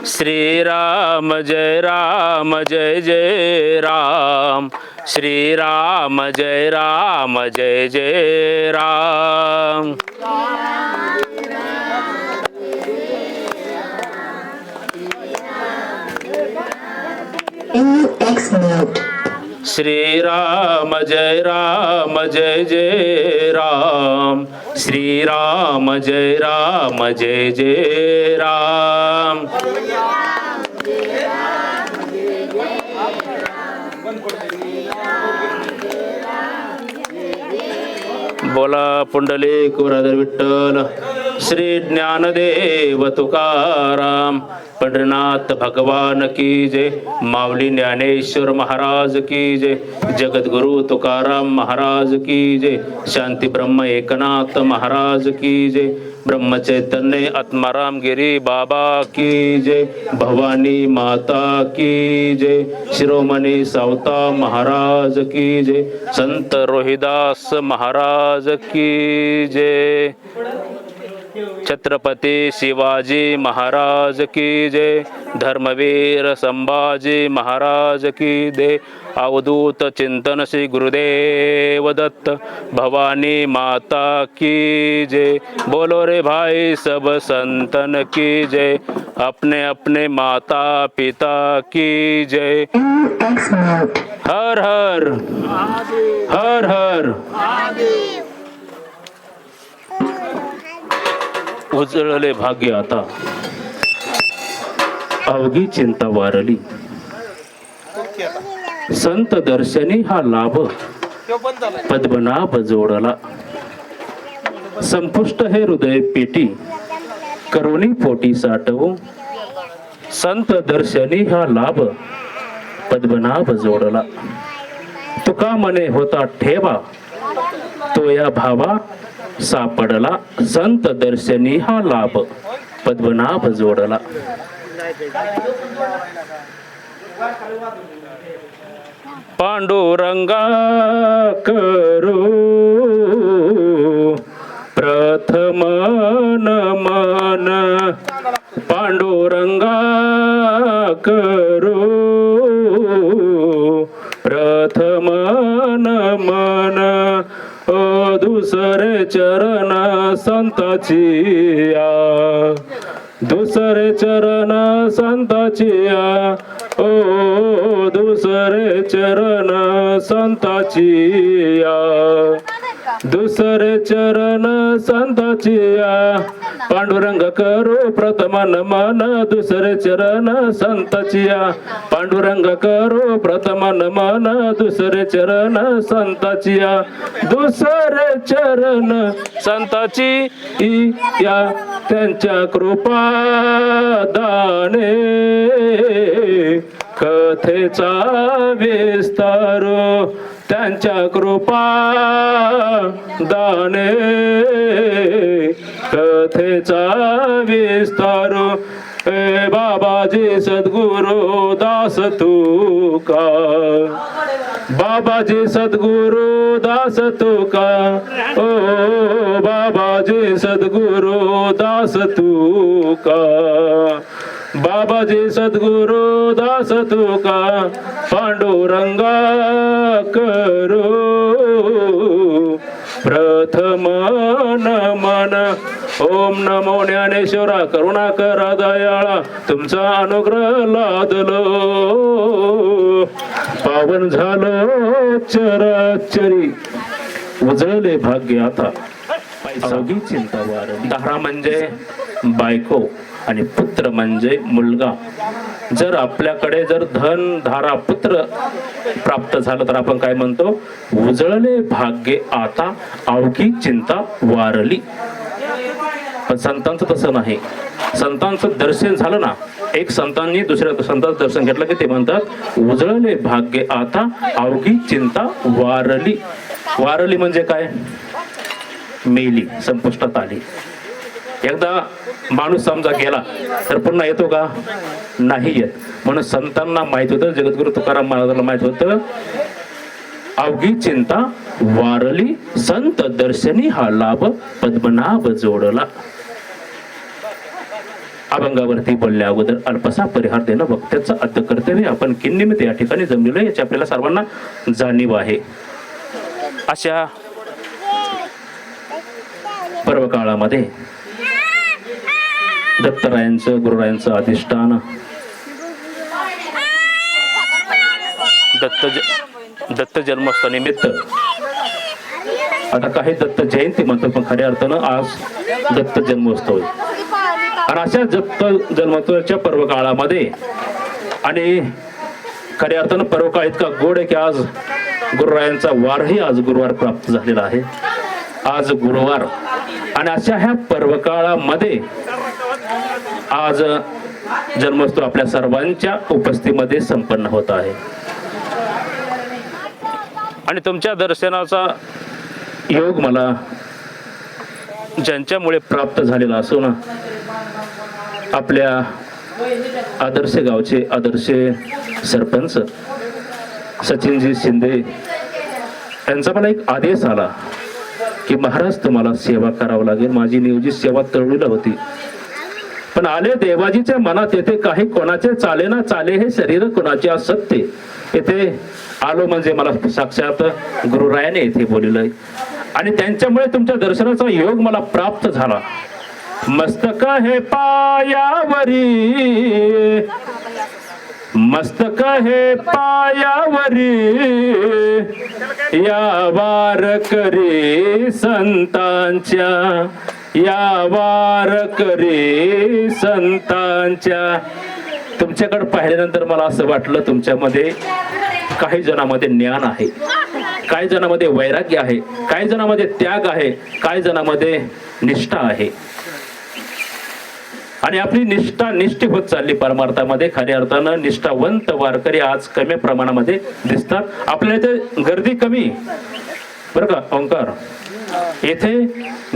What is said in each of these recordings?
श्रीराम जय राम जय जय राम, श्रीराम जय राम जय जय राम. श्रीराम जय राम जय जय राम, श्रीराम जय राम जय जय राम. बोला पुंडलिक वरद विठ्ठल. श्री ज्ञानदेव तुकाराम, पंढरीनाथ भगवान की जय. माऊली ज्ञानेश्वर महाराज की जय. जगद्गुरु तुकाराम महाराज की जय. शांती ब्रह्म एकनाथ महाराज की जय. ब्रह्म चैतन्य आत्माराम गिरी बाबा की जय. भवानी माता की जय. शिरोमणी सावता महाराज की जय. संत रोहिदास महाराज की जय. छत्रपती शिवाजी महाराज की जय. धर्मवीर संभाजी महाराज की जय. अवधूत चिंतन श्री गुरुदेव दत्त. भवानी माता की जय. बोलो रे भाई सब संतन की जय. अपने अपने माता पिता की जय. हर हर हर हर. उजळले भाग्य आता, अवघी चिंता वारली. संत दर्शनी हा लाभ, पद्मनाभ जोडला. संपुष्ट हे हृदय पेटी, करुणी पोटी साठवू. संत दर्शनी हा लाभ, पद्मनाभ जोडला. तुका मने होता ठेवा, तो या भावा सापडला. संत दर्शनी हा लाभ, पद्मनाभ जोडला. पांडुरंगा करू प्रथम नमन, पांडुरंगा करू प्रथम नमन. दुसरे चरण संताची या, दुसरे चरण संताची या. ओ दुसरे चरण संताची या, दुसरे चरण संताची या. पांडुरंग करू प्रथम नमन, दुसरे चरण संताची या. पांडुरंग करू प्रथम नमन, दुसरे चरण संताची या. दुसरे चरण संताची या. त्यांच्या कृपा दाने कथेचा विस्तार, त्यांच्या कृपा दाने कथेचा विस्तार. ए बाबाजी सद्गुरु दास तुका, बाबाजी सद्गुरु दास तुका. ओ बाबाजी सद्गुरु दास तुका, बाबाजी सद्गुरु दास तुका. पांडुरंगा करू प्रथम नमन. ओम नमो ज्ञानेश्वरा करुणाकरा दयाळा, तुमचा अनुग्रह लादलो. पावन झालो चराचरी, उजळले भाग्य आता, अवघी चिंता वारली. दारा म्हणजे बायको आणि पुत्र म्हणजे मुलगा. जर आपल्याकडे जर धन धारा पुत्र प्राप्त झालं तर आपण काय म्हणतो? उजळले भाग्य आता, अवघी चिंता वारली. पण संतांचं तसं नाही. संतांचं दर्शन झालं ना, एक संतांनी दुसऱ्या संतांचं दर्शन घेतलं की ते म्हणतात उजळले भाग्य आता, अवघी चिंता वारली. वारली म्हणजे काय? मेली, संपुष्टात आली. एकदा माणूस समजा गेला तर पुन्हा येतो का? नाही येत. म्हणून संतांना माहित होतं, जगद्गुरु तुकाराम महाराजांना माहित होतं, अवघी चिंता वारली. संत दर्शनी हा लाभ, पद्मनाभ जोडला. अभंगावरती बोलल्या अगोदर अल्पसा परिहार देणं वक्त्याचं आद्य कर्तव्य आपण किन्निमित या ठिकाणी जमलेलो याची आपल्याला सर्वांना जाणीव आहे. अशा पर्व काळामध्ये दत्तरायांचं गुरुरायांचं अधिष्ठान दत्त जन्मोत्सवानिमित्त आता काही दत्त जयंती म्हणतात पण खऱ्या अर्थानं आज दत्त जन्मोत्सव आहे. आणि अशा दत्त जन्मोत्सवाच्या पर्व काळामध्ये आणि खऱ्या अर्थानं पर्व काळ इतका गोड आहे की आज गुरुरायांचा वारही आज गुरुवार प्राप्त झालेला आहे. आज गुरुवार आणि अशा ह्या पर्व काळामध्ये आज जन्मोत्सव आपल्या सर्वांच्या उपस्थितीमध्ये संपन्न होत आहे. आणि तुमच्या दर्शनाचा योग मला ज्यांच्यामुळे प्राप्त झालेला असो ना, आपल्या आदर्श गावचे आदर्श सरपंच सचिनजी शिंदे यांचा मला एक आदेश आला की महाराज तुम्हाला सेवा करावं लागेल. माझी नियोजित सेवा तळलेली होती पण आले देवाजीच्या मनात येथे काही कोणाचे चाले ना चाले हे शरीर कोणाचे असत्य येथे आलो म्हणजे मला साक्षात गुरुरायाने येथे बोललेलं आणि त्यांच्यामुळे तुमच्या दर्शनाचा योग मला प्राप्त झाला. मस्तक हे पायावरी मस्तक हे पायावरी या वारकरी संतांच्या या वारकरी संतांच्या. तुमच्याकडे पाहिल्यानंतर मला असं वाटलं तुमच्यामध्ये काही जणांमध्ये ज्ञान आहे, काही जणांमध्ये वैराग्य आहे, काही जणांमध्ये त्याग आहे, काही जणांमध्ये निष्ठा आहे. आणि आपली निष्ठा निष्ठी होत चालली परमार्थामध्ये. खऱ्या अर्थानं निष्ठावंत वारकरी आज कमी प्रमाणामध्ये दिसतात. आपल्या इथे गर्दी कमी बरं का ओंकार, येथे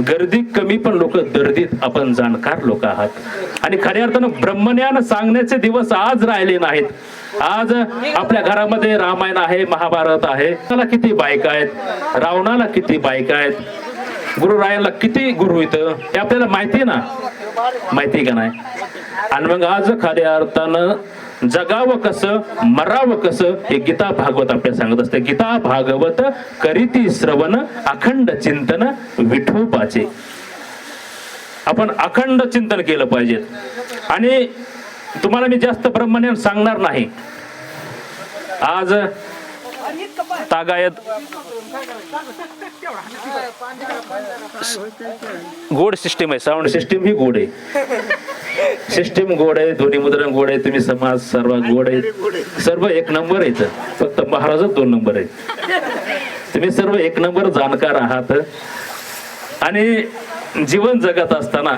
गर्दी कमी पण लोक दर्दीत आपण जाणकार लोक आहात. आणि खऱ्या अर्थानं ब्रह्मज्ञान सांगण्याचे दिवस आज राहिले नाहीत. आज आपल्या घरामध्ये रामायण आहे, महाभारत आहे. त्याला किती बायका आहेत, रावणाला किती बायका आहेत, गुरुरायाला किती गुरु इथं हे आपल्याला माहिती ना, माहिती का नाही. आणि मग आज खऱ्या अर्थानं जगावं कसं मरावं कसं हे गीता भागवत आपल्याला सांगत असते. गीता भागवत करीती श्रवण अखंड चिंतन विठोबाचे. आपण अखंड चिंतन केलं पाहिजे. आणि तुम्हाला मी जास्त ब्रह्मज्ञान सांगणार नाही. आज तागायत गोड सिस्टीम आहे, साऊंड सिस्टीम ही गोड आहे, सिस्टीम गोड आहे, ध्वनी मुद्रण गोड आहे, तुम्ही समाज सर्व गोड आहे, सर्व एक नंबर आहे. फक्त महाराजच 2 नंबर आहे. तुम्ही सर्व एक नंबर जाणकार आहात. आणि जीवन जगत असताना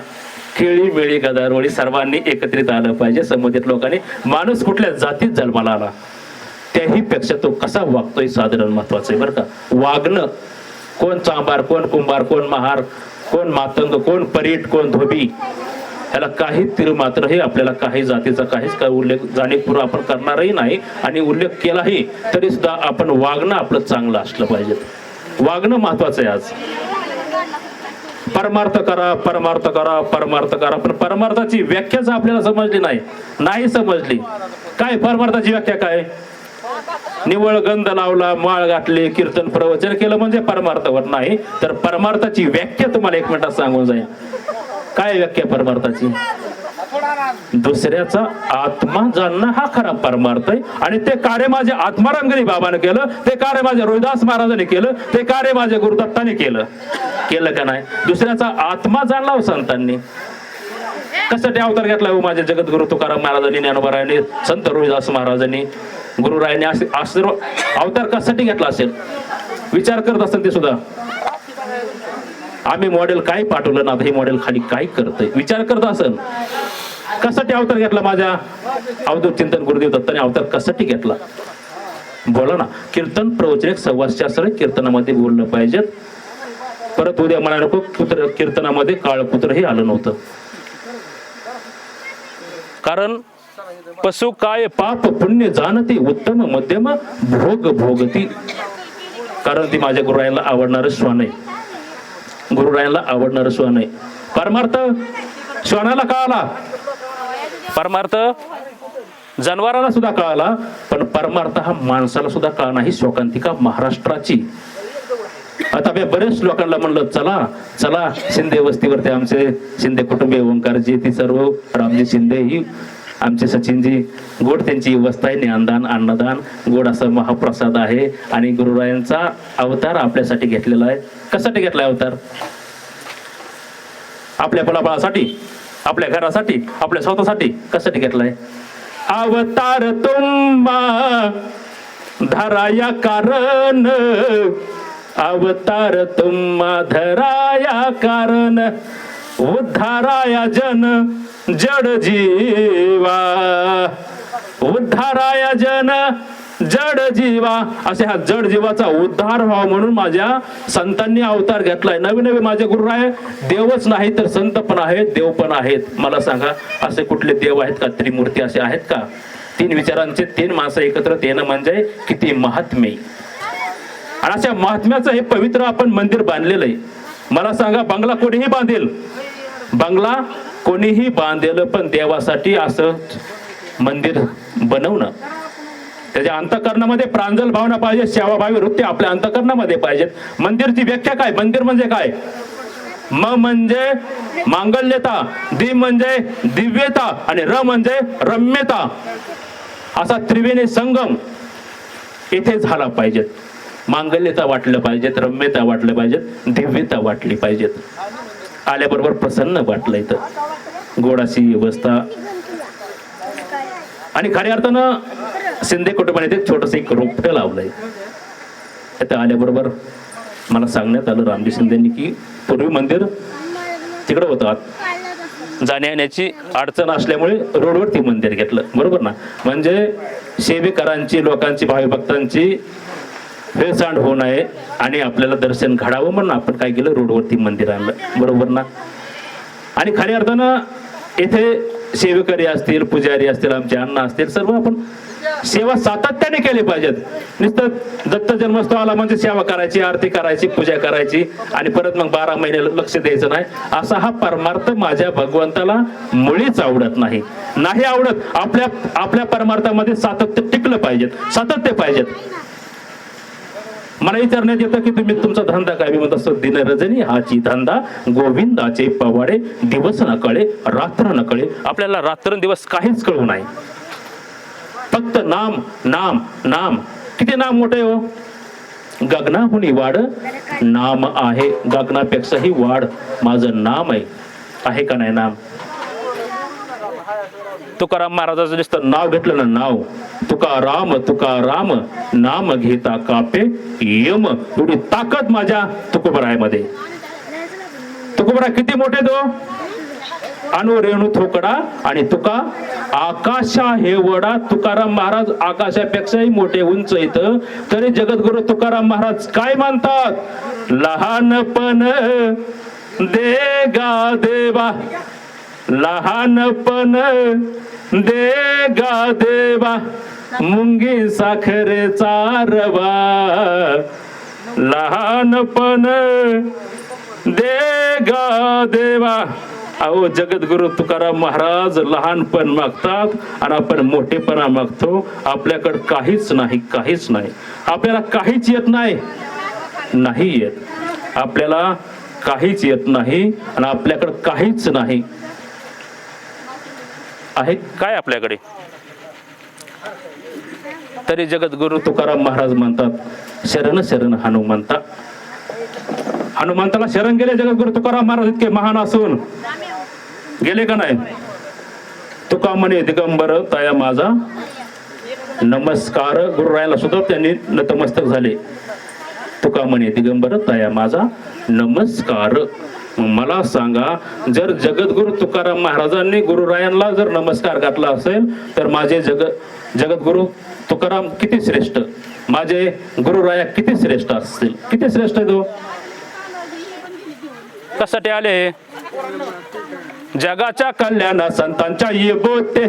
खेळी मेळी गदारोळी सर्वांनी एकत्रित आलं पाहिजे. संबंधित लोकांनी माणूस कुठल्या जातीत जन्माला आला त्याही पेक्षा तो कसा वागतोय साधारण महत्वाचं आहे बरं का. वागणं, कोण चांबार, कोण कुंभार, कोण महार, कोण मातंग, कोण परीट, कोण धोबी, याला काही तिर मात्र हे आपल्याला काही जातीचा काहीच उल्लेख जाणीवपूर्वक आपण करणारही नाही. आणि उल्लेख केलाही तरी सुद्धा आपण वागणं आपलं चांगलं असलं पाहिजे. वागणं महत्वाचं आहे. आज परमार्थ करा, परमार्थ करा, परमार्थ करा, पण परमार्थाची व्याख्याच आपल्याला समजली नाही समजली. काय परमार्थाची व्याख्या काय? निवळ गंध लावला, माळ घातली, कीर्तन प्रवचन केलं म्हणजे परमार्थवर नाही. तर परमार्थाची व्याख्या तुम्हाला 1 मिनिटात सांगून जाईल. काय व्याख्या परमार्थाची? दुसऱ्याचा आत्मा जाणणं हा खरा परमार्थ आहे. आणि ते कार्य माझे आत्मारामगिरी बाबाने केलं, ते कार्य माझ्या रोहिदास महाराजांनी केलं, ते कार्य माझ्या गुरुदत्ताने केलं का नाही? दुसऱ्याचा आत्मा जाणला हो संतांनी. कशासाठी अवतार घेतला हो माझे जगद्गुरु तुकाराम महाराजांनी, ज्ञानोबारायांनी, संत रोहिदास महाराजांनी, गुरुरायांनी अवतार कशासाठी घेतला असेल? विचार करत असेल ते सुद्धा. आम्ही मॉडेल काय पाठवलं ना, हे मॉडेल खाली काय करतंय विचार करत असेल. कशासाठी अवतार घेतला माझ्या अवधूत चिंतन गुरुदेव दत्ताने अवतार कशासाठी घेतला? बोला ना. कीर्तन प्रवचन एक संवादशास्त्र कीर्तनामध्ये बोललं पाहिजे. परत उद्या म्हणाला नको पुत्र कीर्तनामध्ये काळपुत्र हे आलं नव्हतं. कारण पशु काय पाप पुण्य जाणती, उत्तम मध्यम भोग भोगती. कारण ती माझ्या गुरुरायांना आवडणारं श्वान आहे, गुरुरायांना आवडणारं श्वान आहे. परमार्थ श्वानाला का आला? परमार्थ जनावरांना सुद्धा कळाला, पण परमार्थ हा माणसाला सुद्धा कळला नाही. शोकांतिका महाराष्ट्राची. आता मी बरेच लोकांना म्हणलं चला चला शिंदे वस्तीवरती आमचे शिंदे कुटुंबीय ओंकारजी, ती सर्व रामजी शिंदे, ही आमचे सचिनजी, गोड त्यांची व्यवस्था आहे, ज्ञानदान अन्नदान गोड असा महाप्रसाद आहे. आणि गुरुरायांचा अवतार आपल्यासाठी घेतलेला आहे. कशासाठी घेतलाय अवतार? आपल्या पलापळासाठी, आपल्या घरासाठी, आपल्या स्वतःसाठी. कशासाठी घेतलाय अवतार? तुम्हा धराया कारण, अवतार तुम्हा धराया कारण, उद्धाराया जन जड जीवा, उद्धाराया जन जड जीवा. असे हा जड जीवाचा उद्धार व्हावा म्हणून माझ्या संतांनी अवतार घेतलाय. नवे नवे माझे गुरुराय देवच नाही तर संत पण आहेत, देव पण आहेत. मला सांगा असे कुठले देव आहेत का? त्रिमूर्ती असे आहेत का? तीन विचारांचे तीन माणसं एकत्र येणं म्हणजे किती महात्म्य. आणि अशा महात्म्याचं हे पवित्र आपण मंदिर बांधलेलं आहे. मला सांगा बंगला कोणीही बांधेल, बंगला कोणीही बांधेल, पण देवासाठी असं मंदिर बनवणं, त्याच्या अंतःकरणामध्ये प्रांजल भावना पाहिजे, सेवाभावी वृत्ती आपल्या अंतःकरणामध्ये पाहिजेत. मंदिरची व्याख्या काय? मंदिर म्हणजे काय? म म्हणजे मांगल्यता, दि म्हणजे दिव्यता आणि र म्हणजे रम्यता. असा त्रिवेणी संगम इथे झाला पाहिजेत. मांगल्यता वाटलं पाहिजेत, रम्यता वाटलं पाहिजेत, दिव्यता वाटली पाहिजेत. आल्याबरोबर प्रसन्न वाटलं इथं, गोडाची व्यवस्था. आणि खऱ्या अर्थानं शिंदे कुटुंबाने ते छोटस एक रोपटं लावलंय. इथं आल्याबरोबर मला सांगण्यात आलं रामजी शिंदेनी की पूर्वी मंदिर तिकडं होतं, जाण्या येण्याची अडचण असल्यामुळे रोडवरती मंदिर घेतलं. बरोबर ना? म्हणजे सेवेकरांची, लोकांची, भाविभक्तांची हेळसांड होऊ नये आणि आपल्याला दर्शन घडावं म्हणून आपण काय केलं, रोडवरती मंदिर आणलं. बरोबर ना? आणि खऱ्या अर्थानं इथे सेवेकरी असतील, पुजारी असतील, आमचे अण्णा असतील, सर्व आपण सेवा सातत्याने केली पाहिजेत. नुसतं दत्त जन्मोत्सवाला म्हणजे सेवा करायची, आरती करायची, पूजा करायची आणि परत मग 12 महिने लक्ष द्यायचं नाही, असा हा परमार्थ माझ्या भगवंताला मुळीच आवडत नाही. नाही आवडत. आपल्या परमार्थामध्ये सातत्य टिकलं पाहिजेत, सातत्य पाहिजेत. मला विचारण्यात येतं की तुम्ही तुमचा धंदा काय? मी म्हणत असतो दिन रजनी हाची धंदा, गोविंदाचे पवाडे, दिवस न कळे रात्र न कळे. आपल्याला रात्र दिवस काहीच कळू नाही, फक्त नाम नाम नाम. किती नाम मोठे हो. गगनाहुनी वाढ नाम आहे, गगनापेक्षाही वाढ माझं नाम आहे का नाही नाम? तुकाराम महाराजाचं नुसतं नाव घेतलं ना, नाव तुकाराम तुकाराम नाम घेता कापे यम, एवढी ताकद माझ्या तुकोबरायमध्ये. तुकोबरा किती मोठे तो, अनुरेणू थोकडा आणि तुका आकाशा हे वडा. तुकाराम महाराज आकाशापेक्षाही मोठे उंच येतं. तरी जगद्गुरु तुकाराम महाराज काय म्हणतात? लहानपण देगा देवा, लहानपण देगा देवा, मुंगी साखरेचा रवा, लहानपण देगा देवा. अहो जगद्गुरु तुकाराम महाराज लहानपण मागतात आणि आपण मोठेपणा मागतो. आपल्याकडे काहीच नाही, काहीच नाही. आपल्याला काहीच येत नाही, नाही येत. आपल्याला काहीच येत नाही आणि आपल्याकडे काहीच नाही. आहे काय आपल्याकडे? तरी जगद्गुरु तुकाराम महाराज म्हणतात शरण शरण हनुमंता. हनुमंताला शरण गेले जगद्गुरु तुकाराम महाराज, इतके महान असून गेले का नाही? तुका म्हणे दिगंबर तया माझा नमस्कार. गुरुरायाला सुद्धा त्यांनी नतमस्तक झाले. तुका म्हणे दिगंबर तया माझा नमस्कार. मला सांगा, जर जगद्गुरु तुकाराम महाराजांनी गुरुरायांना जर नमस्कार घातला असेल तर माझे जगद्गुरु तुकाराम किती श्रेष्ठ, माझे गुरुराया किती श्रेष्ठ असतील, किती श्रेष्ठ आहे तो. कशासाठी आले? जगाच्या कल्याणा संतांच्या येबोते,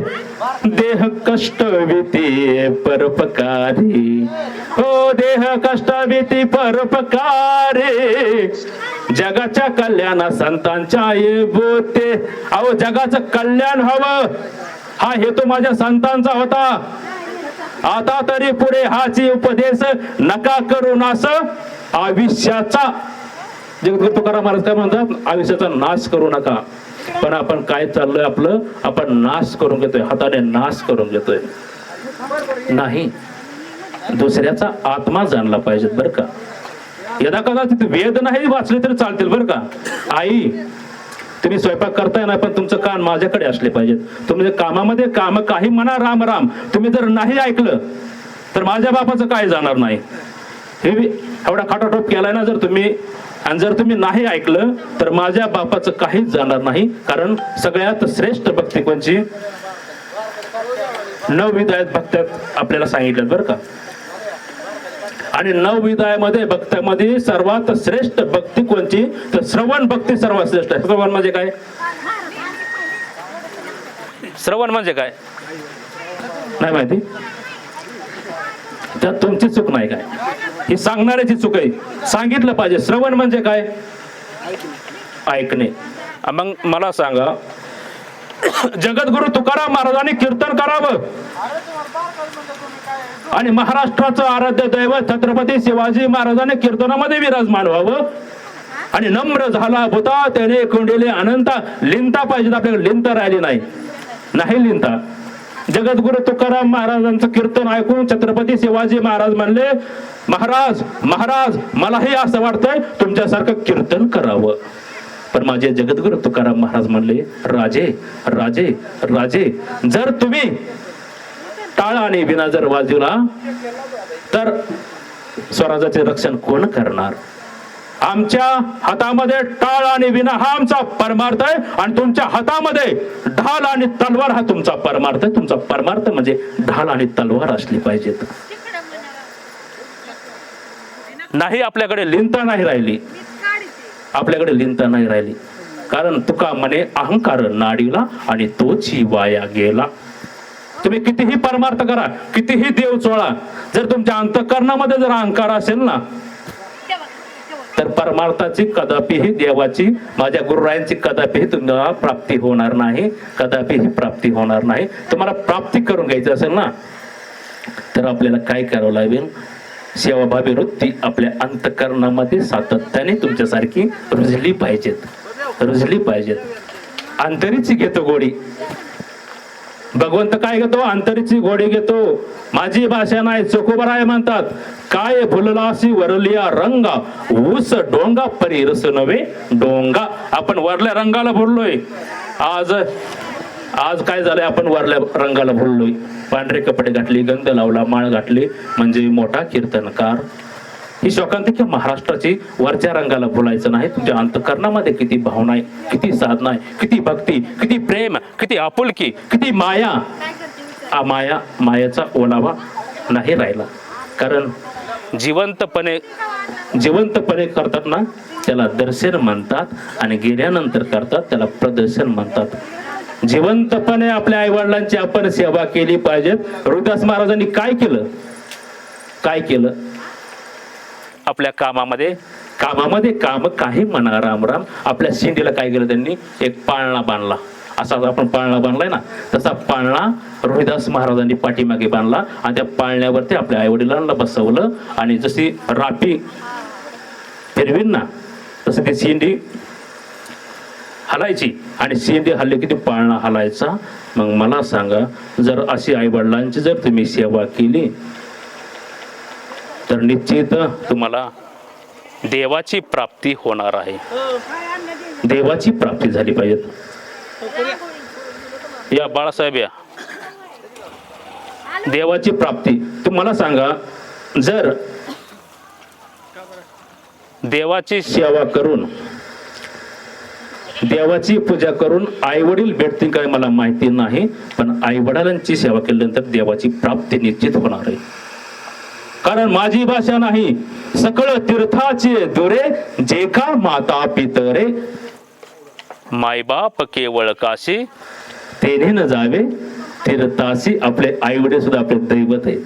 देह कष्ट भीती परोपकारी, हो देह कष्ट भीती परोपकारी. जगाच्या कल्याणा संतांच्या येबोते. अहो जगाचं कल्याण हवं, हा हेतू माझ्या संतांचा होता. आता तरी पुढे हाची उपदेश नका करू नास आयुष्याचा. जगद्गुरु तुकाराम महाराज काय म्हणतात, आयुष्याचा नाश करू नका. पण आपण काय चाललोय, आपलं आपण नाश करून घेतोय, हाताने नाश करून घेतोय. नाही, दुसऱ्याचा आत्मा जाणला पाहिजे बरं का. यदा कदाचित वेद नाही वाचले तरी चालतील बरं का. आई तुम्ही स्वयंपाक करताय ना, पण तुमचं कान माझ्याकडे असले पाहिजेत. तुमच्या कामामध्ये काम काही म्हणा राम राम, तुम्ही जर नाही ऐकलं तर माझ्या बापाचं काय जाणार नाही. हे एवढा खाटाटोप केलाय ना जर तुम्ही, आणि जर तुम्ही नाही ऐकलं तर माझ्या बापाचं काहीच जाणार नाही. कारण सगळ्यात श्रेष्ठ भक्ती कोणची, नवविधायक भक्त्यात आपल्याला सांगितलं बरं का. आणि नवविधायामध्ये भक्तामध्ये सर्वात श्रेष्ठ भक्ती कोणची, तर श्रवण भक्ती सर्वात श्रेष्ठ आहे. श्रवण म्हणजे काय, श्रवण म्हणजे काय नाही माहिती, त्यात तुमची चूक नाही काय, ही सांगणाऱ्याची चूक आहे. सांगितलं पाहिजे. श्रवण म्हणजे काय, ऐकणे. मग मला सांगा, जगद्गुरु तुकाराम महाराजांनी कीर्तन करावं आणि महाराष्ट्राचं आराध्य दैवत छत्रपती शिवाजी महाराजांनी कीर्तनामध्ये विराजमान व्हावं आणि नम्र झाला भूता त्याने कोंडिले अनंता. लिंता पाहिजे, आपल्याकडे लिंता राहिली नाही लिंता. जगद्गुरु तुकाराम महाराजांचं कीर्तन ऐकून छत्रपती शिवाजी महाराज म्हणले, महाराज महाराज मलाही असं वाटतंय तुमच्यासारखं कीर्तन करावं. पण माझे जगद्गुरु तुकाराम महाराज म्हणले, राजे राजे राजे, जर तुम्ही टाळ आणि विना जर वाजवला तर स्वराजाचे रक्षण कोण करणार. आमच्या हातामध्ये टाळ आणि विना हा आमचा परमार्थ आहे, आणि तुमच्या हातामध्ये ढाल आणि तलवार हा तुमचा परमार्थ आहे. तुमचा परमार्थ म्हणजे ढाल आणि तलवार असली पाहिजेत. नाही, आपल्याकडे लिंता नाही राहिली, आपल्याकडे लिंता नाही राहिली. कारण तुका म्हणे अहंकार नाडीला आणि तोची वाया गेला. तुम्ही कितीही परमार्थ करा, कितीही देव चोळा, जर तुमच्या अंतःकरणामध्ये जर अहंकार असेल ना, तर परमार्थाची कदापिही, देवाची, माझ्या गुरुरायांची कदापिही तुम्हाला प्राप्ती होणार नाही. कदापिही प्राप्ती होणार नाही. तुम्हाला प्राप्ती करून घ्यायची असेल ना, तर आपल्याला काय करावं लागेल, सेवाभावी वृत्ती आपल्या अंतःकरणामध्ये सातत्याने तुमच्यासारखी रुजली पाहिजेत. अंतरीची घेतो गोडी. भगवंत काय घेतो, अंतरीची गोडी घेतो. माझी भाषा नाही, चोखोबराय म्हणतात, काय भुललासी वरलिया रंगा, ऊस डोंगा परी रस नव्हे डोंगा. आपण वरल्या रंगाला भुललोय. आज काय झालंय, आपण वरल्या रंगाला भुललोय. पांढरे कपडे घातले, गंध लावला, माळ घातली म्हणजे मोठा कीर्तनकार. ही शोकांतिका महाराष्ट्राची वरच्या रंगाला भुलायचं नाही. तुमच्या अंतःकरणामध्ये किती भावना आहे, किती साधना आहे, किती भक्ती, किती प्रेम, किती आपुलकी, किती माया. मायाचा ओलावा नाही राहिला. कारण जिवंतपणे करतात ना त्याला दर्शन म्हणतात, आणि गेल्यानंतर करतात त्याला प्रदर्शन म्हणतात. जिवंतपणे आपल्या आई वडिलांची आपण सेवा केली पाहिजे. हरिदास महाराजांनी काय केलं आपल्या कामामध्ये काम काही म्हणा राम राम. आपल्या शिंदीला काय केलं त्यांनी, एक पाळणा बांधला. असा आपण पाळणा बांधलाय ना, तसा पाळणा रोहिदास महाराजांनी पाठीमागे बांधला, आणि त्या पाळण्यावरती आपल्या आई वडिलांना बसवलं, आणि जशी रापी फिरवीन ना तसं ती शिंदी हलायची, आणि शेंडी हल्ले की ती पाळणा हलायचा. मग मला सांगा, जर अशी आई वडिलांची जर तुम्ही सेवा केली तर निश्चित तुम्हाला देवाची प्राप्ती होणार आहे. देवाची प्राप्ती झाली पाहिजे. या बाळासाहेब या, देवाची प्राप्ती. तुम्हाला सांगा, जर देवाची सेवा करून, देवाची पूजा करून आई वडील भेटतील काय मला माहिती नाही, पण आई वडिलांची सेवा केल्यानंतर देवाची प्राप्ती निश्चित होणार आहे. कारण माझी भाषा नाही, सकळ तीर्थाचे दुरे जे का माता पितरे, मायबाप केवळ काशी तेने न जावे तीर्थाशी. आपले आई वडील सुद्धा आपले दैवत आहेत.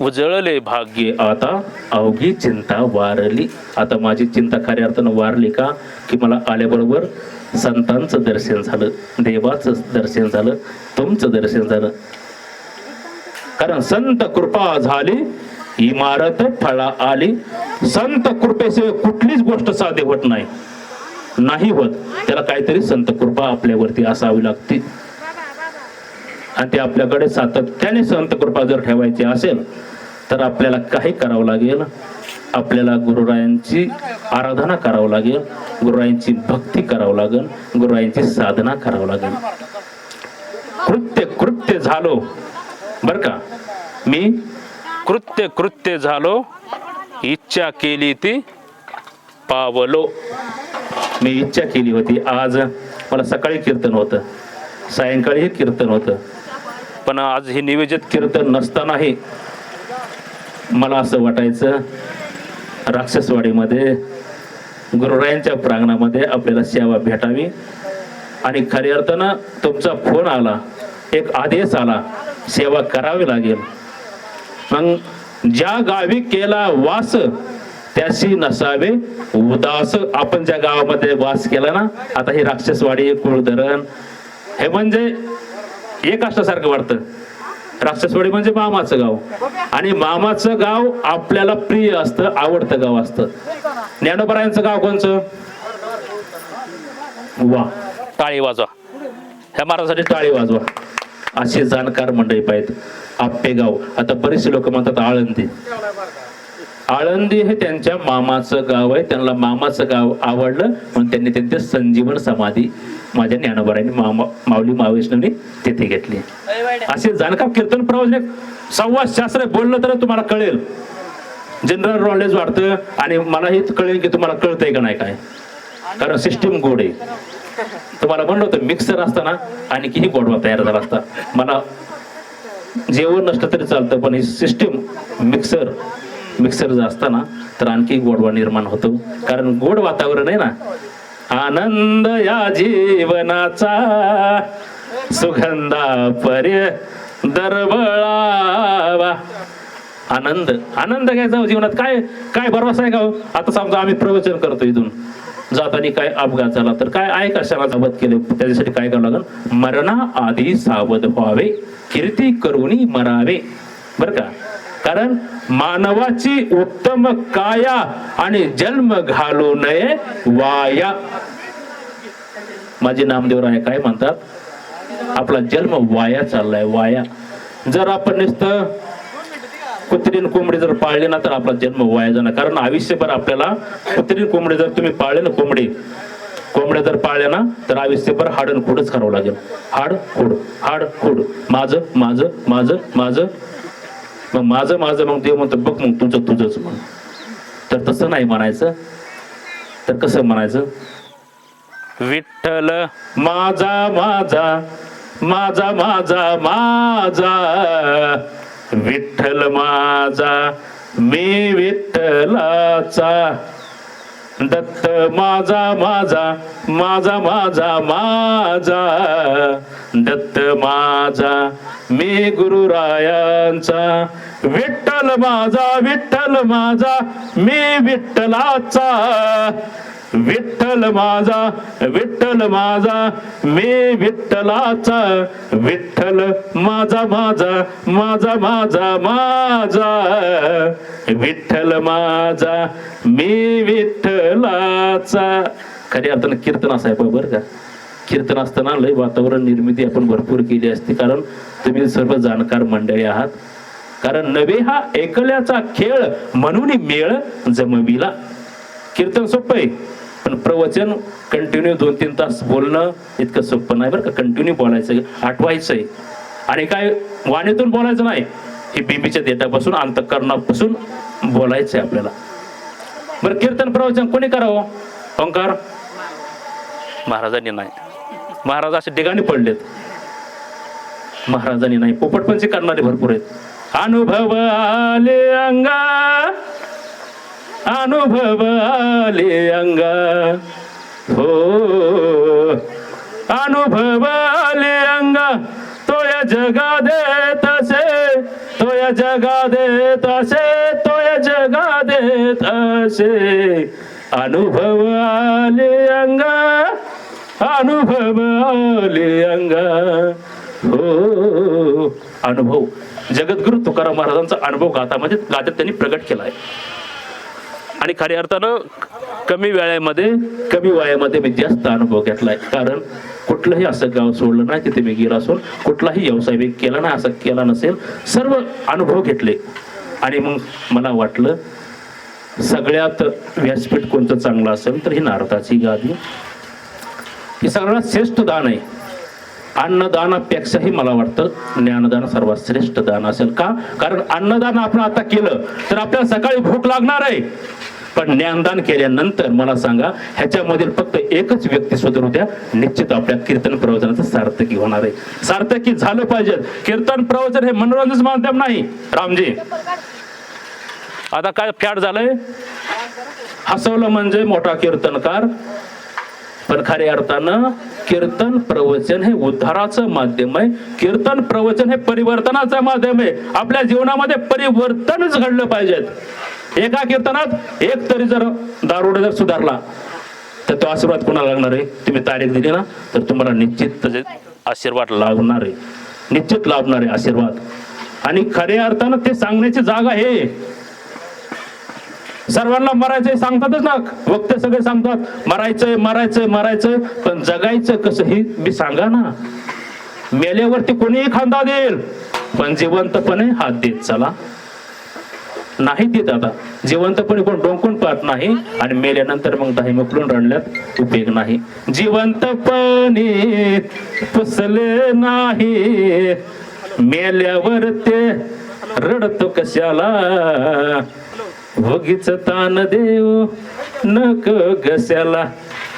उजळले भाग्य आता अवघी चिंता वारली. आता माझी चिंता खऱ्या अर्थानं वारली का की मला आल्याबरोबर संतांचं दर्शन झालं, देवाचं दर्शन झालं, तुमचं दर्शन झालं. कारण संत कृपा झाली इमारत फळा आली. संत कृपेशिवाय कुठलीच गोष्ट साध्य होत नाही होत. त्याला काहीतरी संत कृपा आपल्यावरती असावी लागते आणि ते आपल्याकडे सातत्याने संत कृपा जर ठेवायची असेल तर आपल्याला काही करावं लागेल. आपल्याला गुरुरायांची आराधना करावं लागेल, गुरुरायांची भक्ती करावं लागेल, गुरुरायांची साधना करावं लागेल. कृत्य झालो बर का, मी कृत्य झालो, इच्छा केली ती पावलो. मी इच्छा केली होती. आज मला सकाळी कीर्तन होतं, सायंकाळी कीर्तन होतं, पण आज हे निवेदित कीर्तन नसतानाही मला असं वाटायचं राक्षसवाडीमध्ये गुरुरायांच्या प्रांगणामध्ये आपल्याला सेवा भेटावी. आणि खऱ्या अर्थानं तुमचा फोन आला, एक आदेश आला, सेवा करावी लागेल. मग ज्या गावी केला वास त्याशी नसावे उदास. आपण ज्या गावामध्ये वास केला ना, आता हे राक्षसवाडी, कुळधरण, हे म्हणजे एक असल्यासारखं वाटतं. राक्षसवाडी म्हणजे मामाचं गाव, आणि मामाचं गाव आपल्याला प्रिय असतं, आवडतं गाव असतं. ज्ञानोबरायांचं गाव कोणचं? वा, टाळी वाजवा, ह्या महाराजांसाठी टाळी वाजवा. असे जाणकार मंडळी पाहिजेत. आप्पेगाव, आता बरेचसे लोक म्हणतात आळंदी. आळंदी हे त्यांच्या मामाचं गाव आहे, त्यांना मामाचं गाव आवडलं म्हणून त्यांनी त्यांचे संजीवन समाधी माझ्या ज्ञानोबरांनी माऊली महावैष्णवनी तिथे घेतली. असे जाणकार कीर्तन प्रवचने संवाद शास्त्र बोललं तर तुम्हाला कळेल, जनरल नॉलेज वाढतं. आणि मला हे कळेल की तुम्हाला कळतंय का नाही काय, कारण सिस्टीम गोड आहे. तुम्हाला म्हणलं होतं मिक्सर असताना आणखीही गोडवा तयार झाला असता. मला जेवण नसलं तरी चालतं, पण ही सिस्टीम मिक्सर जर असताना तर आणखी गोडवा निर्माण होतो, कारण गोड वातावरण आहे ना. आनंद या जीवनाचा सुगंधा पर्य दरवळावा. आनंद घ्यायचा जीवनात. काय भरवसा आहे का? आता समजा आम्ही प्रवचन करतो, इथून जाताना काय अपघात झाला तर काय आहे कशाला सावध केले, त्याच्यासाठी काय करावं लागेल? मरणा आधी सावध व्हावे, कीर्ती करुणी मरावे. बर का, कारण मानवाची उत्तम काया आणि जन्म घालू नये वाया. माझे नामदेवराय काय म्हणतात, आपला जन्म वाया चाललाय, वाया. जर आपण नुसतं कुत्रीन कोंबडी जर पाळले ना तर आपला जन्म वाया जाणार. कारण आयुष्यभर आपल्याला कुत्रीन कोंबडी जर तुम्ही पाळले ना, कोंबड्या जर पाळल्या ना तर आयुष्यभर हाडन खोडच करावं लागेल. हाड खोड, माझं माझं माझं माझं, मग माझं मग देव म्हणतो बघ मग तुझंच म्हण. तर तसं नाही म्हणायचं. तर कसं म्हणायचं? विठ्ठल माझा माझा माझा माझा माझा, विठ्ठल माझा मी विठ्ठलाचा, दत्त माझा माझा माझा माझा माझा, दत्त माझा मी गुरुरायांचा, विठ्ठल माझा मी विठ्ठलाचा, विठ्ठल माझा मी विठ्ठलाचा, विठ्ठल माझा माझा माझा, विठ्ठल माझा मी विठ्ठलाचा. खऱ्या अर्थानं कीर्तन असायचं बरं का. कीर्तन असताना लय वातावरण निर्मिती आपण भरपूर केली असते, कारण तुम्ही सर्व जाणकार मंडळी आहात. कारण नवे हा एकल्याचा खेळ म्हणून मेळ जमविला. कीर्तन सोपं आहे, पण प्रवचन कंटिन्यू 2-3 तास बोलणं इतकं सोपं नाही बरं का. कंटिन्यू बोलायचं, आठवायचंय. आणि काय वाणीतून बोलायचं नाही, हे बीबीच्या देठापासून अंतःकरणापासून बोलायचंय आपल्याला. बरं, कीर्तन प्रवचन कोणी करावं? ओंकार महाराजांनी नाही. महाराज असे ठिकाणी पडलेत, महाराजांनी नाही. पोपटपंची करणारे भरपूर आहेत. अनुभव आले अंगा, अनुभव आले अंगा, हो अनुभव आले अंगा, तो या जगा दे तसे, तो या जगा दे कसे अनुभव आले अंगा, अनुभव आले अंगा. हो अनुभव, जगद्गुरु तुकाराम महाराजांचा अनुभव गाथामध्ये गाथेत त्यांनी प्रकट केला आहे. आणि खऱ्या अर्थानं कमी वयामध्ये मी जास्त अनुभव घेतलाय. कारण कुठलंही असं गाव सोडलं नाही तिथे मी गेला असून, कुठलाही व्यवसाय मी केला नाही असं केला नसेल, सर्व अनुभव घेतले. आणि मग मला वाटलं सगळ्यात व्यासपीठ कोणतं चांगलं असेल तर ही नारदाची गादी. ही सगळ्यात श्रेष्ठ दान आहे. अन्नदानापेक्षाही मला वाटतं ज्ञानदान सर्वात श्रेष्ठ दान असेल. का? कारण अन्नदान आपण आता केलं तर आपल्याला सकाळी भूक लागणार आहे, पण ज्ञानदान केल्यानंतर मला सांगा ह्याच्यामधील फक्त एकच व्यक्ती सुधारू द्या, निश्चित आपल्या कीर्तन प्रवचनाचं सार्थकी होणार आहे. सार्थकी झालं पाहिजे. कीर्तन प्रवचन हे मनोरंजन माध्यम नाही रामजी. आता काय फॅड झालंय, हसवलं म्हणजे मोठा कीर्तनकार, पण खऱ्या अर्थानं कीर्तन प्रवचन हे उद्धाराचं माध्यम आहे. कीर्तन प्रवचन हे परिवर्तनाचं माध्यम आहे. आपल्या जीवनामध्ये परिवर्तनच घडलं पाहिजेत. एका कीर्तनात एक तरी जर दारुडा जर सुधारला तर तो आशीर्वाद कोणाला लागणार आहे? तुम्ही तारीख दिली ना तर तुम्हाला निश्चित आशीर्वाद लागणार आहे, निश्चित लाभणार आहे आशीर्वाद. आणि खऱ्या अर्थानं ते सांगण्याची जागा हे सर्वांना मरायचंय सांगतातच ना, वक्ते सगळे सांगतात मरायचंय मरायचंय मरायचंय, पण जगायचं कसं ही बी सांगा ना. मेल्यावरती कोणीही खांदा देईल, पण जिवंतपणे हात देत चला. नाही देत आता जिवंतपणे कोण डोंकून पाहत नाही, आणि मेल्यानंतर मग दाही मोकलून रडल्यात उपयोग नाही. जिवंतपणे पुसले नाही, मेल्यावर ते रडतो कशाला. भोगीच तान देव नक घस्याला,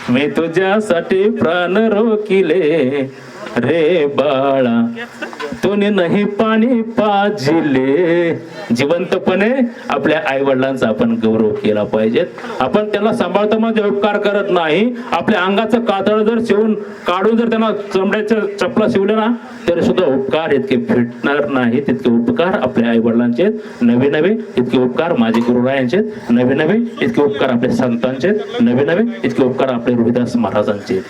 मी तुझ्यासाठी प्राण रोकिले रे बाळा, तुने नाही पाणी पाजिले. जिवंतपणे आपल्या आई वडिलांचा आपण गौरव केला पाहिजे. आपण त्यांना सांभाळता म्हणजे उपकार करत नाही. आपल्या अंगाचं कातळ जर शिवून काढून जर त्यांना चमड्याच्या चपला शिवल्या ना तरी सुद्धा उपकार इतके भेटणार नाही. तितके उपकार आपल्या आई वडिलांचे नवे नवे, इतके उपकार माझे गुरुरायांचे नवे नवे, इतके उपकार आपल्या संतांचे नवे नवे, इतके उपकार आपले रोहिदास महाराजांचे.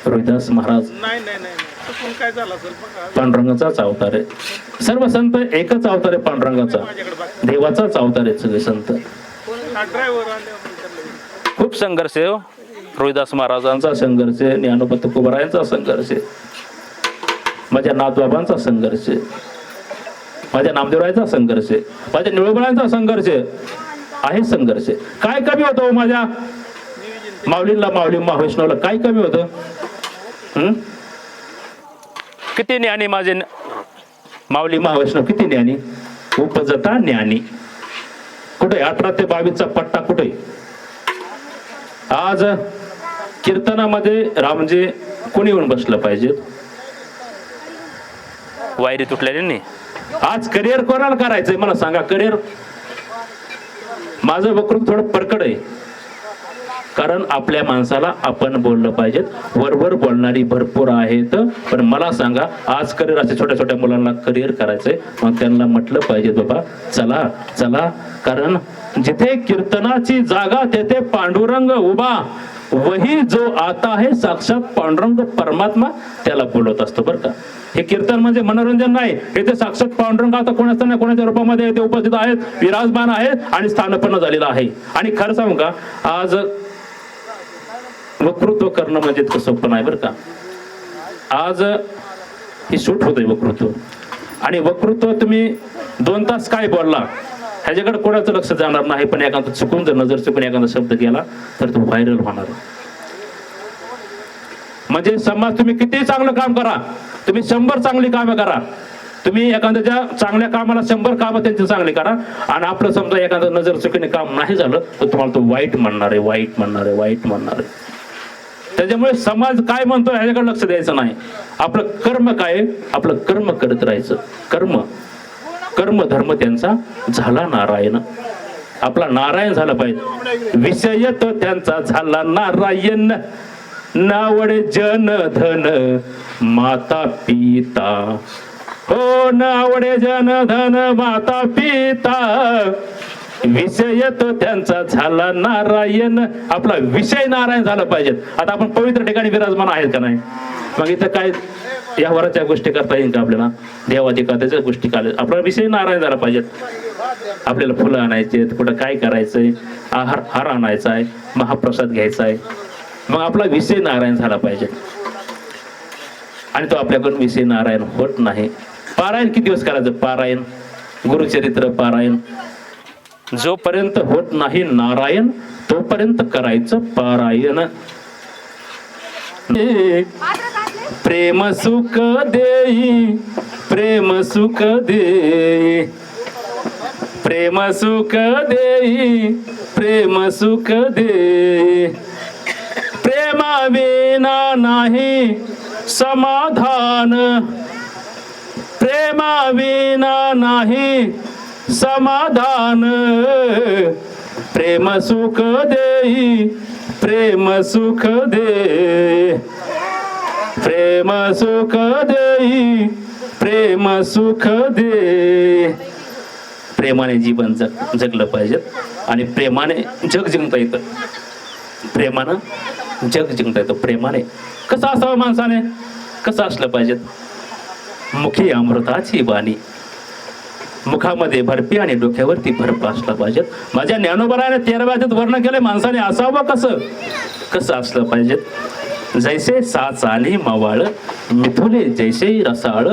रोहिदास महाराज पांडुरंगाचाच अवतार आहे. सर्व संत एकच अवतार आहे पांडुरंगाचा, देवाचाच अवतार आहे सगळे संत. खूप संघर्ष आहे रोहिदास महाराजांचा संघर्ष आहे, ज्ञानोबा तुकोबारायांचा संघर्ष आहे, माझ्या नाथबाबांचा संघर्ष आहे, माझ्या नामदेवरायांचा संघर्ष आहे, माझ्या निळोबरायांचा संघर्ष आहे संघर्ष. काय कमी होतं माझ्या माऊलींना, माऊली महावैष्णवला काय कमी होतं? किती ज्ञानी माझे माऊली महावैष्णव, किती ज्ञानी, उपजता ज्ञानी. कुठे 18 ते 22चा पट्टा कुठे? आज कीर्तनामध्ये रामजी कोणी येऊन बसलं पाहिजे? वायरी तुटलेली. आज करिअर कोणाला करायचंय मला सांगा? करिअर माझं वक्र थोडं परकड आहे, कारण आपल्या माणसाला आपण बोललं पाहिजे. वरवर बोलणारी भरपूर आहेत, पण मला सांगा आज करिअर असे छोट्या छोट्या मुलांना करिअर करायचंय, मग त्यांना म्हटलं पाहिजे बाबा चला चला, कारण जिथे कीर्तनाची जागा तेथे पांडुरंग उभा, वही जो आता है साक्षात पांडुरंग परमात्मा त्याला बोलत असतो बरं का. हे कीर्तन म्हणजे मनोरंजन नाही, इथे साक्षात पांडुरंग आता कोणाचा नाही कोणाच्या रूपामध्ये ते उपस्थित आहेत, विराजमान आहेत आणि स्थानपन्न झालेला आहे. आणि खरं सांगू का, आज वक्तृत्व करणं म्हणजे इतकं सोपं नाही बरं का. आज ही शूट होतंय वक्तृत्व, आणि वक्तृत्व तुम्ही 2 तास काय बोलला ह्याच्याकडे कोणाचं लक्ष जाणार नाही, पण एखादा चुकून जर नजर चुकून एखादा शब्द गेला तर तो व्हायरल होणार. म्हणजे समाज तुम्ही किती चांगलं काम करा, तुम्ही 100 चांगली कामं करा, तुम्ही एखाद्याच्या चांगल्या कामाला 100 कामं त्यांची चांगली करा, आणि आपलं समजा एखादं नजर चुकीने काम नाही झालं तर तुम्हाला तो वाईट म्हणणार आहे, वाईट म्हणणार आहे, वाईट म्हणणार आहे. त्याच्यामुळे समाज काय म्हणतो ह्याच्याकडे लक्ष द्यायचं नाही. आपलं कर्म काय, आपलं कर्म करत राहायचं. कर्म कर्म धर्म त्यांचा झाला नारायण, आपला नारायण झाला पाहिजे. विषय तो त्यांचा झाला नारायण, नावडे जन धन माता पिता, हो नावडे जन धन माता पिता, विषय तो त्यांचा झाला नारायण. आपला विषय नारायण झाला पाहिजे. आता आपण पवित्र ठिकाणी विराजमान आहेत का नाही? मग इथं काय या वराच्या गोष्टी करता येईल का आपल्याला? देवाधिकाराच्या गोष्टी काढल्या. आपला विषय नारायण झाला पाहिजेत. आपल्याला फुलं आणायचे, कुठं काय करायचंय, हार आणायचा आहे, महाप्रसाद घ्यायचा आहे, मग आपला विषय नारायण झाला पाहिजे. आणि तो आपल्याकडून विषय नारायण होत नाही. पारायण किती दिवस करायचं? पारायण, गुरुचरित्र पारायण. जोपर्यंत होत नाही नारायण तोपर्यंत करायचं पारायण. प्रेम सुख देई, प्रेम सुख देई, प्रेम सुख देई, प्रेम सुख देई. प्रेमा विना नाही समाधान, प्रेमा विना नाही समाधान. प्रेम सुख देई, प्रेम सुख देई, प्रेम सुख देई, प्रेम सुख दे. प्रेमाने जीवन जगलं पाहिजे आणि प्रेमाने जग जिंकता येतं. प्रेमानं जग जिंकता येतं. प्रेमाने कसं असावं माणसाने? कसं असलं पाहिजे? मुखी अमृताची वाणी, मुखामध्ये भरपी आणि डोक्यावरती भरप असला पाहिजे. माझ्या ज्ञानोबराने 13व्या वर्णन केले माणसाने असावं कसं, कसं असलं पाहिजे. जैसे साचाने मवाळ, मिथुले जैसे रसाळ,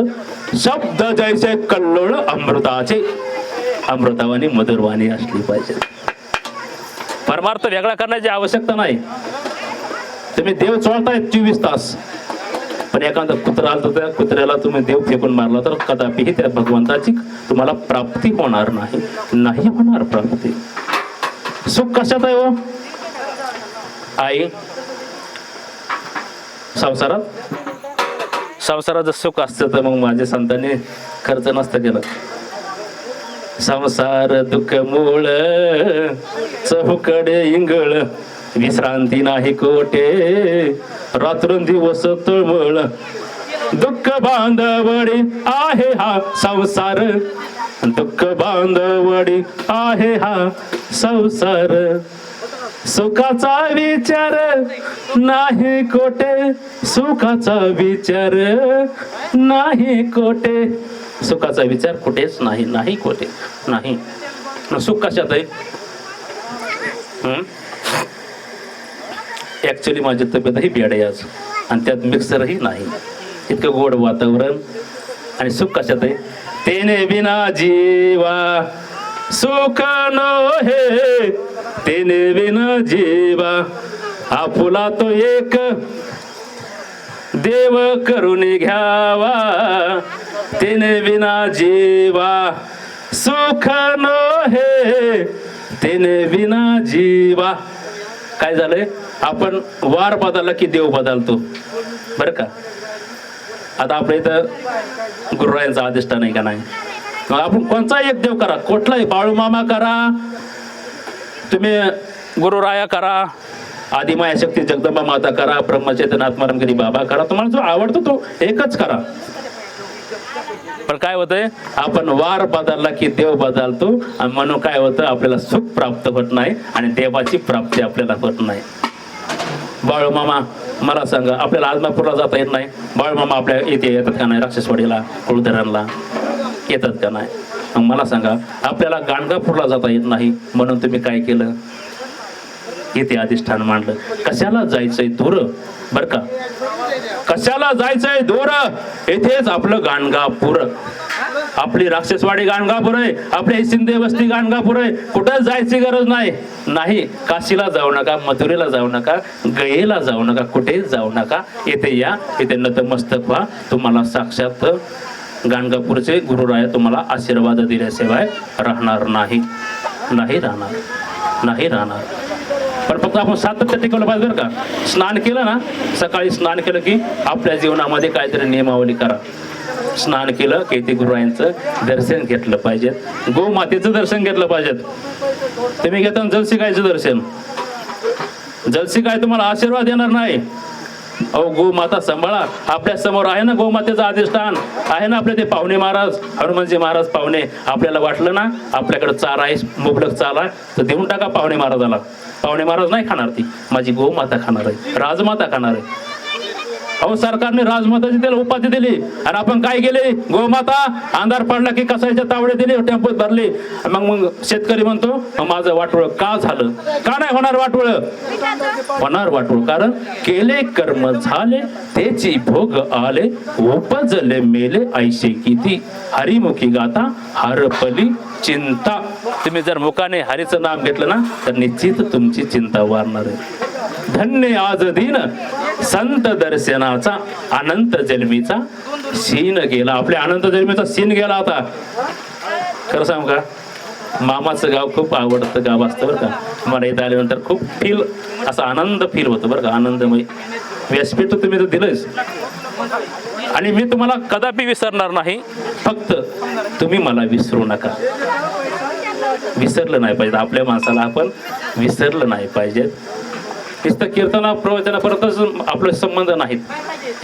शब्द जैसे कल्लोळ अमृताचे, अमृतावानी मधुरवाणी असली पाहिजे. परमार्थ वेगळा करण्याची आवश्यकता नाही. तुम्ही देव चोळताय 24 तास, पण एखादा कुत्रा आला तर त्या कुत्र्याला तुम्ही देव फेकून मारला तर कदापिही त्या भगवंताची तुम्हाला प्राप्ती होणार नाही. नाही होणार प्राप्ती. सुख कशात आहे हो आई? संसारात जर सुख असतं तर मग माझ्या संतांनी खर्च नसतं केला. संसार दुःख मूळ, चहूकडे इंगळ, विश्रांती नाही कोठे, रात्रंदिवस तळमळ. दुःख बांधवडी आहे हा संसार, दुःख बांधवडी आहे हा संसार. सुखाचा विचार नाही कोठे, सुखाचा विचार नाही कोठे, सुखाचा विचार कुठेच नाही, नाही कोठे नाही. सुख कशात आहे? ऍक्च्युली माझी तब्येतही बेड आहे आज, आणि त्यात मिक्सरही नाही. इतकं गोड वातावरण. आणि सुख कशात आहे? तेने बिना जीवा सुख नो हे, तेने बिना जीवा आपुला तो एक, देव करून घ्यावा. तेने बिना जीवा सुख नो हे, तेने बिना जीवा. काय झालंय? आपण वार बदलला की देव बदलतो बरं का. आता आपल्या इथं गुरुरायांचा अधिष्ठान आहे का नाही? मग आपण कोणता एक देव करा, कुठलाही बाळूमामा करा, तुम्ही गुरुराया करा, आदिमाया शक्ती जगदंबा माता करा, ब्रह्मचैतन्य आत्मारामगिरी बाबा करा, तुम्हाला जो आवडतो तो एकच करा. पण काय होतंय? आपण वार बदलला की देव बदलतो, आणि म्हणून काय होतं? आपल्याला सुख प्राप्त होत नाही आणि देवाची प्राप्ती आपल्याला होत नाही. बाळूमामा मला सांगा, आपल्याला आदमापूरला जाता येत नाही? बाळूमामा आपल्या इथे येतात का नाही? राक्षसवाडीला, कुळधरणला येतात का नाही? मग मला सांगा, आपल्याला गाणगापूरला जाता येत नाही, म्हणून तुम्ही काय केलं? इथे अधिष्ठान मांडलं. कशाला जायचंय दूर बर का? कशाला जायचंय दूर? इथेच आपलं गाणगापूर, आपली राक्षसवाडी गाणगापूर आहे, आपली शिंदे वस्ती गाणगापूर आहे. कुठं जायची गरज नाही. नाही, काशीला जाऊ नका, मथुरेला जाऊ नका, गयेला जाऊ नका, कुठेच जाऊ नका. इथे या, इथे नतमस्तक व्हा. तुम्हाला साक्षात गाणगापूरचे गुरुराय तुम्हाला आशीर्वाद दिल्याशिवाय राहणार नाही, नाही राहणार, नाही राहणार. पण फक्त आपण सातत्य टिकवलं पाहिजे बरं का. स्नान केलं ना, सकाळी स्नान केलं की आपल्या जीवनामध्ये काहीतरी नियमावली करा. स्नान केलं की ते गुरुरायांचं दर्शन घेतलं पाहिजे, गोमातेचं दर्शन घेतलं पाहिजे. तुम्ही घेता जलशिकायचं दर्शन, जलशिकाय तुम्हाला आशीर्वाद देणार नाही. अहो गोमाता सांभाळा. आपल्या समोर आहे ना गोमातेचं अधिष्ठान, आहे ना आपले ते पाहुणे महाराज, हनुमानजी महाराज पाहुणे. आपल्याला वाटलं ना आपल्याकडे चारा आहे, मुबलक चारा आहे, तर देऊन टाका पाहुणे महाराजाला. पाहुणे महाराज नाही खाणार, ती माझी गोमाता खाणार आहे, राजमाता खाणार आहे. अहो सरकारने राजमाताची त्याला उपाधी दिली आणि आपण काय केले, गोमाता अंधार पडला की कसायच्या तावडे दिले, टेम्पोत भरले. मग शेतकरी म्हणतो माझं वाटोळ का झालं, का नाही होणार वाटोळ, होणार वाटोळ. कारण केले कर्म झाले त्याची भोग आले, उपजले मेले ऐशे किती, हरिमुखी गाता हरपली चिंता. तुम्ही जर मुखाने हरीचं नाम घेतलं ना तर निश्चित तुमची चिंता वारणार आहे. धन्य आज दिन संत दर्शनाचा, अनंत जन्मीचा सीन गेला. आपल्या अनंत जन्मीचा सीन गेला. आता खरं सांगू का, मामाचं गाव खूप आवडतं गाव असतं बरं का. मला इथं आल्यानंतर खूप फील, असा आनंद फील होतो बरं का, आनंदमय. व्यासपीठ तुम्ही तर दिलंच आणि मी तुम्हाला कदापि विसरणार नाही. फक्त तुम्ही मला विसरू नका. विसरलं नाही पाहिजे आपल्या माणसाला, आपण विसरलं नाही पाहिजे. नुसतं कीर्तना प्रवचनापर्यंतच आपले संबंध नाहीत.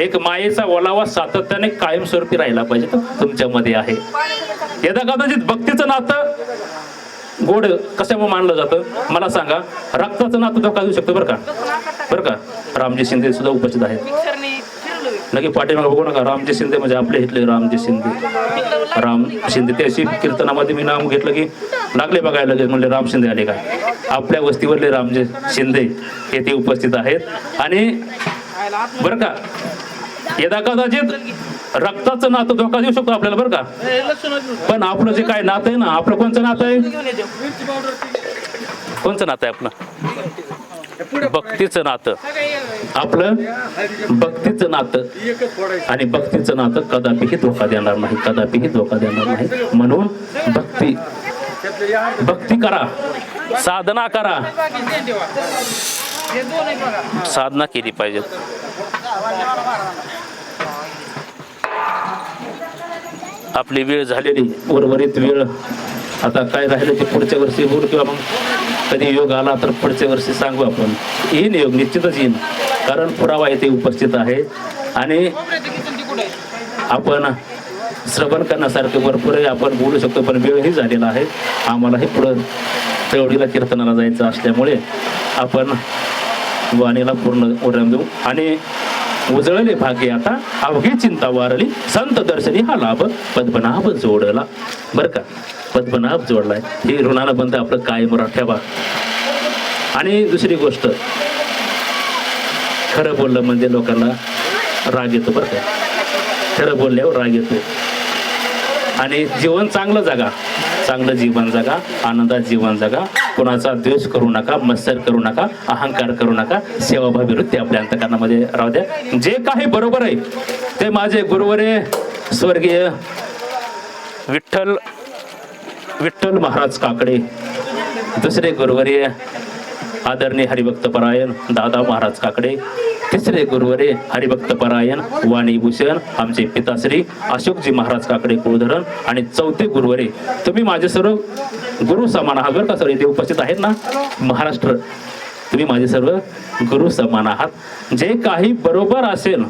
एक मायेचा ओलावा सातत्याने कायमस्वरूपी राहिला पाहिजे, तो तुमच्यामध्ये आहे. यदा कदाचित भक्तीचं नातं गोड कशामुळे मानलं जातं मला सांगा. रक्ताचं नातं धोका देऊ शकतो बरं का, बरं का. रामजी शिंदे सुद्धा उपस्थित आहेत. नक्की पाठीमागे बघू नका. रामजी शिंदे म्हणजे आपले इथले रामजी शिंदे, राम शिंदे. त्याशी कीर्तनामध्ये मी नाव घेतलं की लागले बघायला लगेच, म्हणले राम शिंदे आले का. आपल्या वस्तीवरले रामजी शिंदे येथे उपस्थित आहेत. आणि बरं का, यदा कदाचित रक्ताचं नातं धोका देऊ शकतो आपल्याला बरं का. पण आपलं जे काय नातं आहे ना, आपलं कोणचं नातं आहे, कोणचं नातं आहे आपलं, भक्तीचं नातं. आपलं भक्तीचं नातं, आणि भक्तीचं नातं कदापिही धोका देणार नाही, कदापिही धोका देणार नाही. म्हणून भक्ती करा, साधना करा, साधना केली पाहिजे. आपली वेळ झालेली, उर्वरित वेळ आता काय राहिलं ते पुढच्या वर्षी बोलू, किंवा मग कधी योग आला तर पुढच्या वर्षी सांगू आपण. येईन योग, निश्चितच येईन, कारण पुरावा येथे उपस्थित आहे आणि आपण श्रवण करण्यासारखं भरपूर आहे. आपण बोलू शकतो, पण वेळही झालेला आहे. आम्हालाही पुढं चळवळीला कीर्तनाला जायचं असल्यामुळे आपण वाणीला पूर्ण उरण देऊ. आणि उजळले भाग्य आता अवघी चिंता वारली, संत दर्शनी हा लाभ पद्मनाभ जोडला. बरं का, पद्मनाभ जोडलाय. हे ऋणाला बंध आपलं कायम ठेवा. आणि दुसरी गोष्ट, खरं बोललं म्हणजे लोकांना राग येतो बरं का. खरं बोलल्यावर राग येतो. आणि जीवन चांगलं जगा, चांगलं जीवन जगा, आनंदात जीवन जगा. कोणाचा द्वेष करू नका, मत्सर करू नका, अहंकार करू नका. सेवाभावी वृत्ती आपल्या अंतकरणामध्ये राहू द्या. जे काही बरोबर आहे ते माझे गुरुवरे स्वर्गीय विठ्ठल महाराज काकडे, दुसरे गुरुवरे आदरणीय हरिभक्तपरायण दादा महाराज काकडे, तिसरे गुरुवरे हरिभक्तपरायण वाणीभूषण आमचे पिताश्री अशोकजी महाराज काकडे कुळधरण, आणि चौथे गुरुवरे तुम्ही माझे सर्व गुरु समान आहात बरं का. सर इथे उपस्थित आहेत ना महाराष्ट्र, तुम्ही माझे सर्व गुरु समान आहात. जे काही बरोबर असेल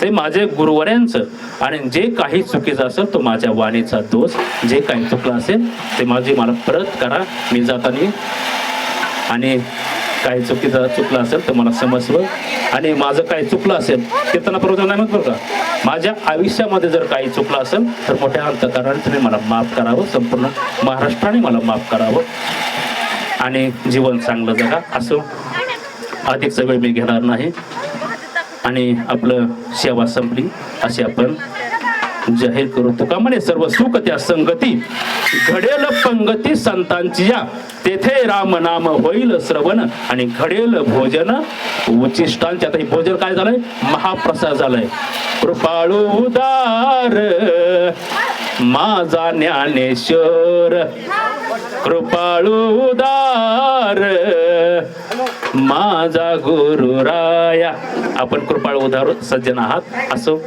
ते माझे गुरुवऱ्यांचं, आणि जे काही चुकीचं असेल तो माझ्या वाणीचा दोष. जे काही चुकलं असेल ते मला परत करा मी जाताना. आणि काही चुकलं असेल तर मला समजव. आणि माझं काही चुकलं असेल कीर्तना प्रवचन नाही म्हणत बरं का, माझ्या आयुष्यामध्ये जर काही चुकलं असेल तर मोठ्या अंतकाराने तुम्ही मला माफ करावं, संपूर्ण महाराष्ट्राने मला माफ करावं. आणि जीवन चांगलं जगा. असं अधिकचा वेळ मी घेणार नाही. आणि आपलं सेवा संपली अशी आपण जाहीर करू. तुका म्हणे सर्व सुख त्या संगती, घडेल पंगती संतांची या, तेथे राम नाम होईल श्रवण, आणि घडेल भोजन उचिष्टांचे. आता हे भोजन काय झालंय, महाप्रसाद झालाय. कृपाळू उदार माझा ज्ञानेश्वर, कृपाळू उदार माझा गुरुराया. आपण कृपाळू उदार सज्जन आहात. असो,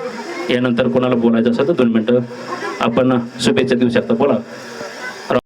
यानंतर कोणाला बोलायचं असेल तर 2 मिनिटं आपण शुभेच्छा देऊ शकता. बोला.